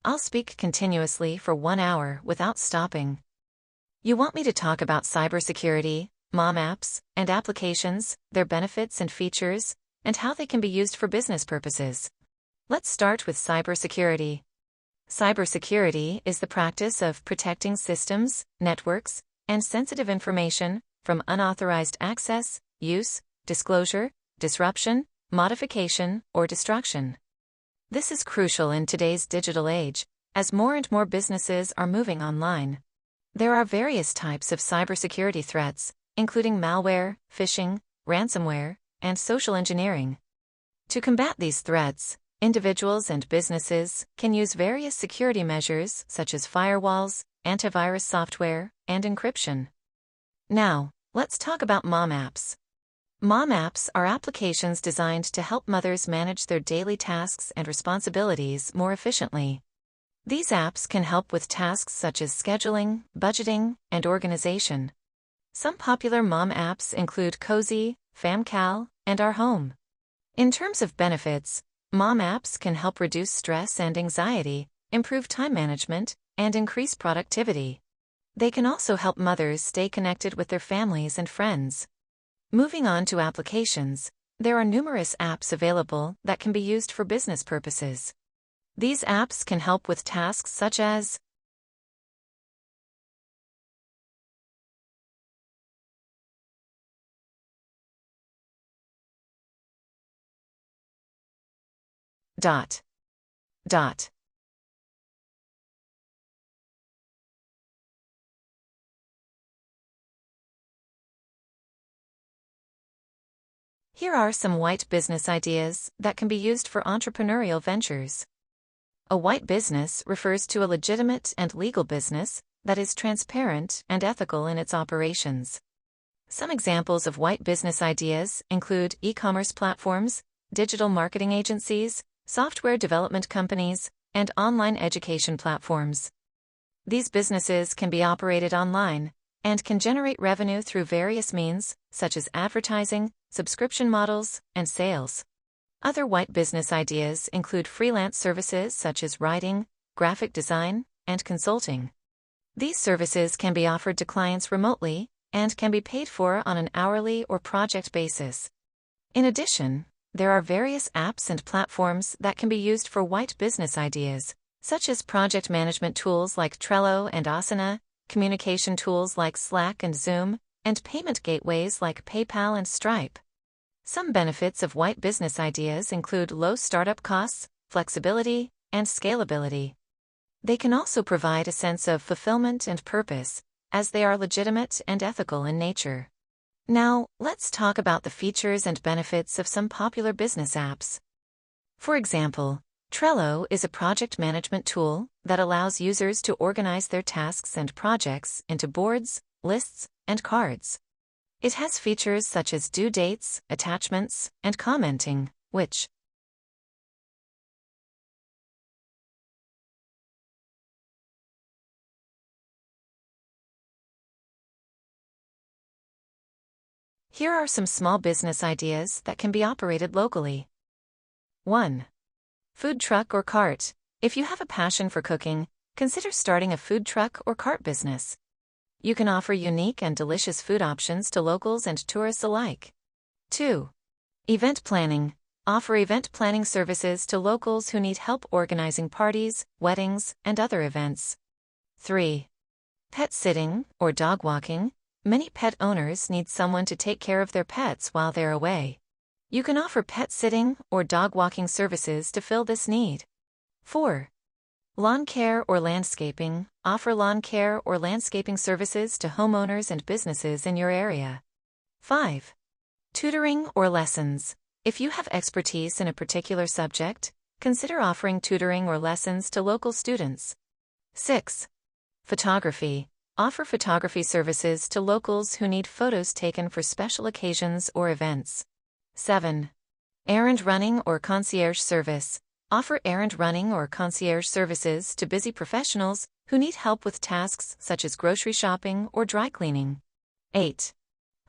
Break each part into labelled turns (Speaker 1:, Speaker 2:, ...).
Speaker 1: I'll speak continuously for 1 hour without stopping. You want me to talk about cybersecurity, mom apps, and applications, their benefits and features, and how they can be used for business purposes. Let's start with cybersecurity. Cybersecurity is the practice of protecting systems, networks, and sensitive information from unauthorized access, use, disclosure, disruption, modification, or destruction. This is crucial in today's digital age, as more and more businesses are moving online. There are various types of cybersecurity threats, including malware, phishing, ransomware, and social engineering. To combat these threats, individuals and businesses can use various security measures such as firewalls, antivirus software, and encryption. Now, let's talk about mom apps. Mom apps are applications designed to help mothers manage their daily tasks and responsibilities more efficiently. These apps can help with tasks such as scheduling, budgeting, and organization. Some popular mom apps include Cozy, FamCal, and Our Home. In terms of benefits, mom apps can help reduce stress and anxiety, improve time management, and increase productivity. They can also help mothers stay connected with their families and friends. Moving on to applications, there are numerous apps available that can be used for business purposes. These apps can help with tasks such as dot. Here are some white business ideas that can be used for entrepreneurial ventures. A white business refers to a legitimate and legal business that is transparent and ethical in its operations. Some examples of white business ideas include e-commerce platforms, digital marketing agencies, software development companies, and online education platforms. These businesses can be operated online and can generate revenue through various means, such as advertising, subscription models, and sales. Other white business ideas include freelance services such as writing, graphic design, and consulting. These services can be offered to clients remotely and can be paid for on an hourly or project basis. In addition, there are various apps and platforms that can be used for white business ideas, such as project management tools like Trello and Asana, communication tools like Slack and Zoom, and payment gateways like PayPal and Stripe. Some benefits of white business ideas include low startup costs, flexibility, and scalability. They can also provide a sense of fulfillment and purpose, as they are legitimate and ethical in nature. Now, let's talk about the features and benefits of some popular business apps. For example, Trello is a project management tool that allows users to organize their tasks and projects into boards, lists, and cards. It has features such as due dates, attachments, and commenting, which Here are some small business ideas that can be operated locally. 1. Food truck or cart. If you have a passion for cooking, consider starting a food truck or cart business. You can offer unique and delicious food options to locals and tourists alike. 2. Event planning. Offer event planning services to locals who need help organizing parties, weddings, and other events. 3. Pet sitting or dog walking. Many pet owners need someone to take care of their pets while they're away. You can offer pet sitting or dog walking services to fill this need. 4. Lawn care or landscaping. Offer lawn care or landscaping services to homeowners and businesses in your area. 5. Tutoring or lessons. If you have expertise in a particular subject, consider offering tutoring or lessons to local students. 6. Photography. Offer photography services to locals who need photos taken for special occasions or events. 7. Errand running or concierge service. Offer errand running or concierge services to busy professionals who need help with tasks such as grocery shopping or dry cleaning. 8.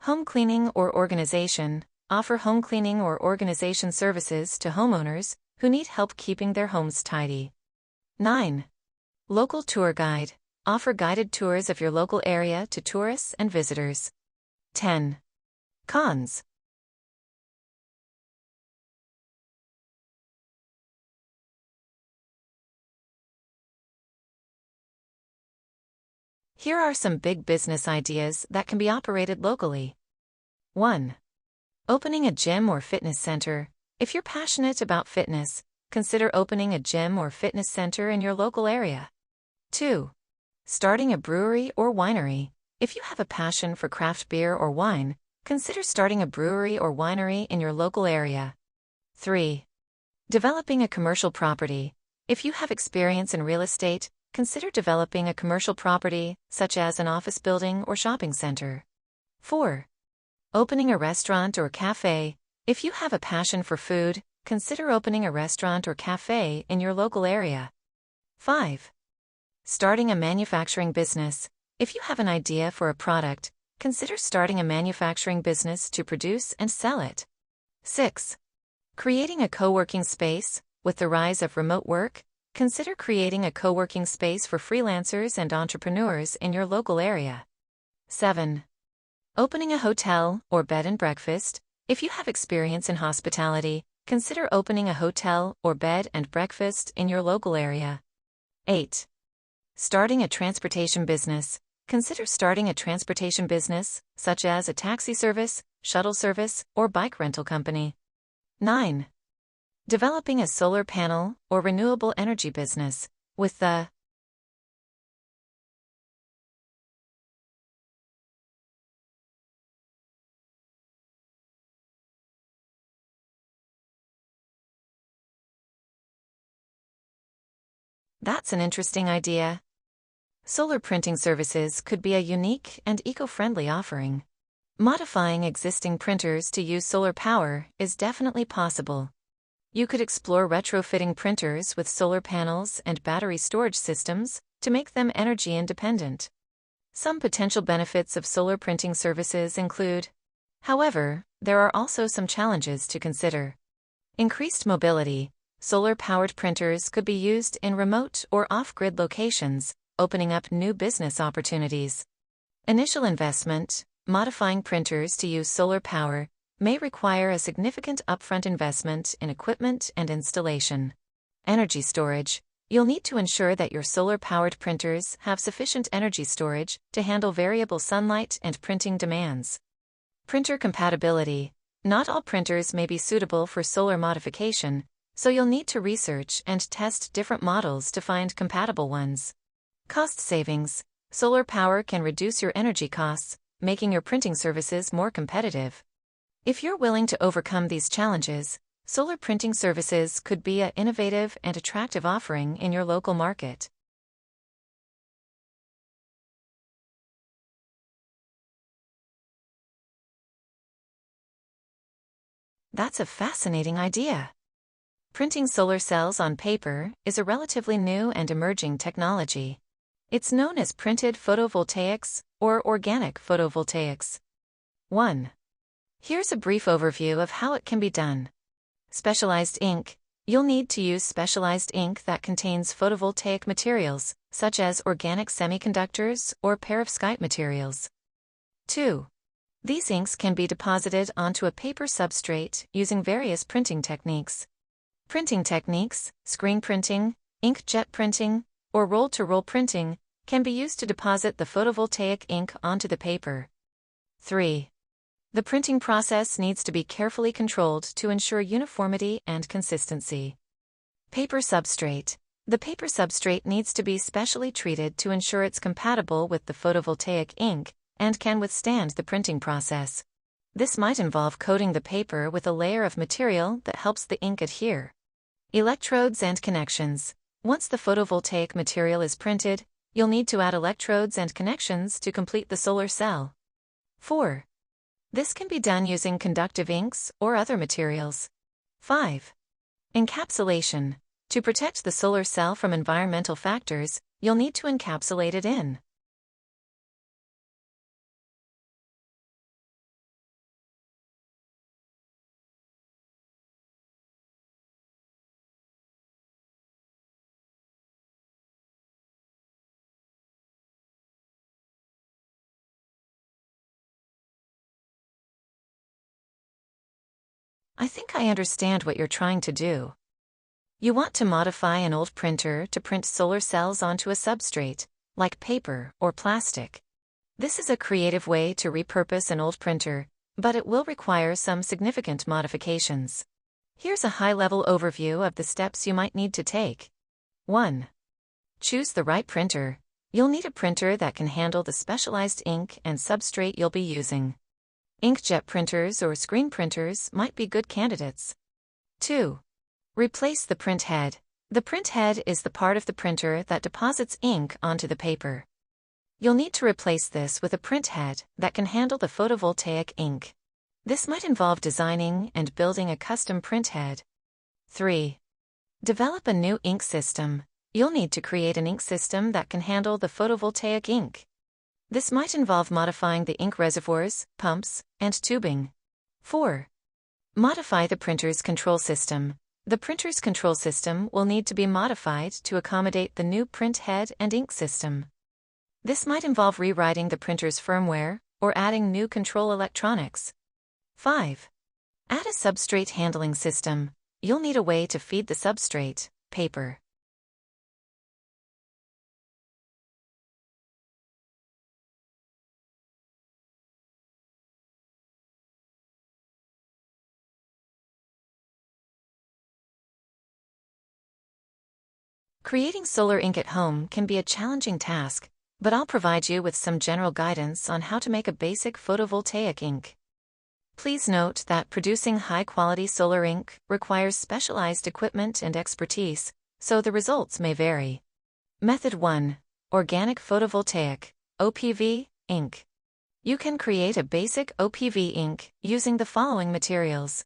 Speaker 1: Home cleaning or organization. Offer home cleaning or organization services to homeowners who need help keeping their homes tidy. 9. Local tour guide. Offer guided tours of your local area to tourists and visitors. 10. Cons. Here are some big business ideas that can be operated locally. 1. Opening a gym or fitness center. If you're passionate about fitness, consider opening a gym or fitness center in your local area. 2. Starting a brewery or winery. If you have a passion for craft beer or wine, consider starting a brewery or winery in your local area. 3. Developing a commercial property. If you have experience in real estate, consider developing a commercial property, such as an office building or shopping center. 4. Opening a restaurant or cafe. If you have a passion for food, consider opening a restaurant or cafe in your local area. 5. Starting a manufacturing business. If you have an idea for a product, consider starting a manufacturing business to produce and sell it. 6. Creating a co-working space. With the rise of remote work, consider creating a co-working space for freelancers and entrepreneurs in your local area. 7. Opening a hotel or bed and breakfast. If you have experience in hospitality, consider opening a hotel or bed and breakfast in your local area. 8. Starting a transportation business. Consider starting a transportation business, such as a taxi service, shuttle service, or bike rental company. 9. Developing a solar panel or renewable energy business. With the That's an interesting idea. Solar printing services could be a unique and eco-friendly offering. Modifying existing printers to use solar power is definitely possible. You could explore retrofitting printers with solar panels and battery storage systems to make them energy independent. Some potential benefits of solar printing services include. However, there are also some challenges to consider. Increased mobility. Solar-powered printers could be used in remote or off-grid locations, opening up new business opportunities. Initial investment. Modifying printers to use solar power may require a significant upfront investment in equipment and installation. Energy storage. You'll need to ensure that your solar-powered printers have sufficient energy storage to handle variable sunlight and printing demands. Printer compatibility. Not all printers may be suitable for solar modification, so you'll need to research and test different models to find compatible ones. Cost savings. Solar power can reduce your energy costs, making your printing services more competitive. If you're willing to overcome these challenges, solar printing services could be an innovative and attractive offering in your local market. That's a fascinating idea. Printing solar cells on paper is a relatively new and emerging technology. It's known as printed photovoltaics or organic photovoltaics. 1. Here's a brief overview of how it can be done. Specialized ink. You'll need to use specialized ink that contains photovoltaic materials, such as organic semiconductors or perovskite materials. 2. These inks can be deposited onto a paper substrate using various printing techniques. Printing techniques, screen printing, inkjet printing, or roll-to-roll printing, can be used to deposit the photovoltaic ink onto the paper. 3. The printing process needs to be carefully controlled to ensure uniformity and consistency. Paper substrate. The paper substrate needs to be specially treated to ensure it's compatible with the photovoltaic ink and can withstand the printing process. This might involve coating the paper with a layer of material that helps the ink adhere. Electrodes and connections. Once the photovoltaic material is printed, you'll need to add electrodes and connections to complete the solar cell. 4. This can be done using conductive inks or other materials. 5. Encapsulation. To protect the solar cell from environmental factors, you'll need to encapsulate it in I think I understand what you're trying to do. You want to modify an old printer to print solar cells onto a substrate, like paper or plastic. This is a creative way to repurpose an old printer, but it will require some significant modifications. Here's a high-level overview of the steps you might need to take. 1. Choose the right printer. You'll need a printer that can handle the specialized ink and substrate you'll be using. Inkjet printers or screen printers might be good candidates. 2. Replace the print head. The print head is the part of the printer that deposits ink onto the paper. You'll need to replace this with a print head that can handle the photovoltaic ink. This might involve designing and building a custom print head. 3. Develop a new ink system. You'll need to create an ink system that can handle the photovoltaic ink. This might involve modifying the ink reservoirs, pumps, and tubing. 4. Modify the printer's control system. The printer's control system will need to be modified to accommodate the new print head and ink system. This might involve rewriting the printer's firmware or adding new control electronics. 5. Add a substrate handling system. You'll need a way to feed the substrate, paper. Creating solar ink at home can be a challenging task, but I'll provide you with some general guidance on how to make a basic photovoltaic ink. Please note that producing high-quality solar ink requires specialized equipment and expertise, so the results may vary. Method 1. Organic photovoltaic, OPV, ink. You can create a basic OPV ink using the following materials.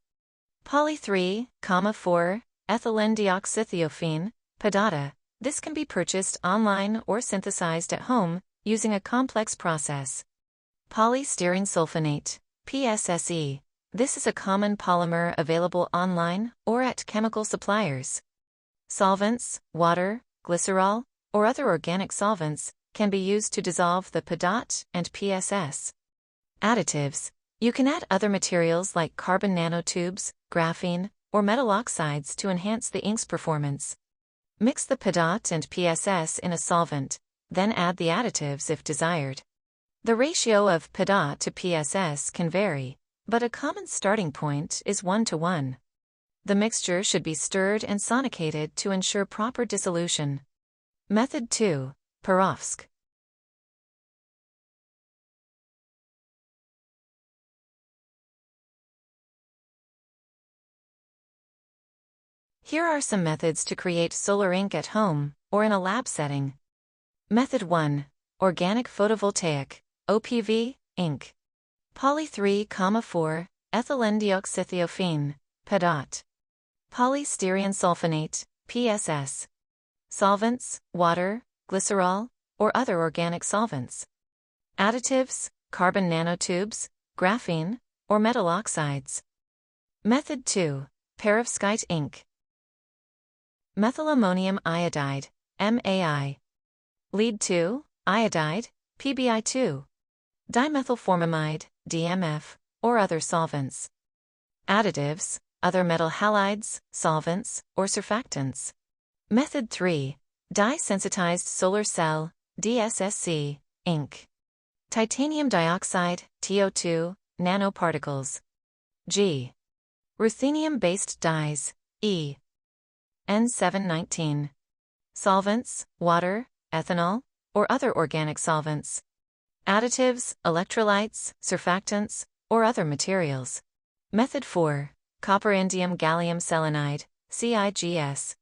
Speaker 1: Poly 3,4, ethylene dioxythiophene, PDATA. This can be purchased online or synthesized at home using a complex process. Polystyrene sulfonate, PSSE. This is a common polymer available online or at chemical suppliers. Solvents, water, glycerol, or other organic solvents can be used to dissolve the PDAT and PSS. Additives. You can add other materials like carbon nanotubes, graphene, or metal oxides to enhance the ink's performance. Mix the PDAT and PSS in a solvent, then add the additives if desired. The ratio of PDAT to PSS can vary, but a common starting point is 1:1. The mixture should be stirred and sonicated to ensure proper dissolution. Method 2. Perovsk. Here are some methods to create solar ink at home or in a lab setting. Method 1. Organic photovoltaic, OPV, ink. Poly 3,4, ethylene dioxythiophene, PDAT. Polystyrene sulfonate, PSS. Solvents, water, glycerol, or other organic solvents. Additives, carbon nanotubes, graphene, or metal oxides. Method 2. Perovskite ink. Methylammonium iodide, MAI. Lead 2, iodide, PBI2. Dimethylformamide, DMF, or other solvents. Additives, other metal halides, solvents, or surfactants. Method 3. Dye-sensitized solar cell, DSSC, ink. Titanium dioxide, TO2, nanoparticles. G. Ruthenium-based dyes, E. N719. Solvents, water, ethanol, or other organic solvents. Additives, electrolytes, surfactants, or other materials. Method 4. Copper indium gallium selenide, CIGS.